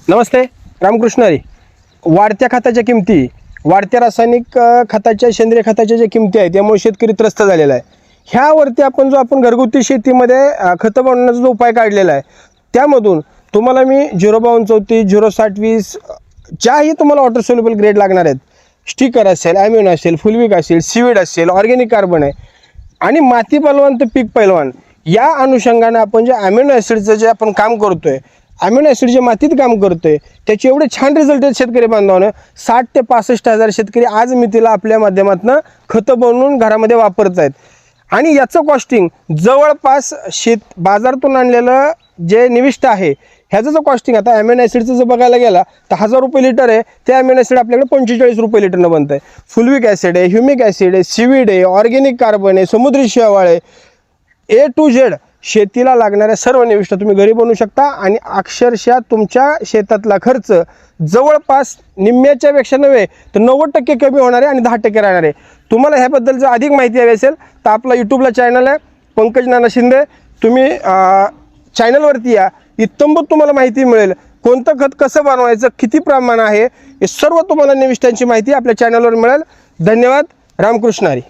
नमस्ते, रामकृष्ण हरी. वाढत्या खताच्या किमती, वाढत्या रासायनिक खताच्या, सेंद्रिय खताच्या ज्या किमती आहेत त्यामुळे शेतकरी त्रस्त झालेला आहे. ह्यावरती आपण घरगुती शेतीमध्ये खतं बनवण्याचा जो उपाय काढलेला आहे त्यामधून तुम्हाला मी 05234, 06020 ज्याही तुम्हाला वॉटर सोल्युबल ग्रेड लागणार आहेत, स्टिकर असेल, ॲम्युन असेल, फुलविक असेल, सीवीड असेल, ऑर्गॅनिक कार्बन आहे आणि माती पहलवान तर पीक पहलवान, या अनुषंगाने आपण जे अमिनो ॲसिडचं जे आपण काम करतोय, अमिनो ॲसिड जे मातीत काम करतोय त्याचे एवढे छान रिझल्ट आहेत शेतकरी बांधवांनो. 60 ते 65 हजार शेतकरी आज मितीला आपल्या माध्यमातून खतं बनवून घरामध्ये वापरत आहेत आणि याचं कॉस्टिंग जवळपास बाजारातून आणलेलं जे निविष्ट आहे ह्याचं जो कॉस्टिंग आता अमिनो ॲसिडचं जर बघायला गेला तर 1000 रुपये लिटर आहे, ते अमिनो ॲसिड आपल्याकडे 45 रुपये लिटरनं बनतं आहे. फुलविक ॲसिड आहे, ह्युमिक ॲसिड आहे, सीवीड आहे, ऑर्गॅनिक कार्बन आहे, समुद्री शेवाळ आहे, A to Z शेतीला लागणाऱ्या सर्व निविष्ट तुम्ही घरी बनवू शकता आणि अक्षरशः तुमच्या शेतातला खर्च जवळपास निम्म्याच्या पेक्षा नव्हे तर 90% कमी होणार आहे आणि 10% राहणार आहे. तुम्हाला ह्याबद्दल जर अधिक माहिती हवी असेल तर आपला यूट्यूबला चॅनल आहे पंकज नाना शिंदे, तुम्ही चॅनलवरती या, इत्तंभूत तुम्हाला माहिती मिळेल. कोणतं खत कसं बनवायचं, किती प्रमाण आहे, हे सर्व तुम्हाला निविष्टांची माहिती आपल्या चॅनलवर मिळेल. धन्यवाद. रामकृष्ण हरी.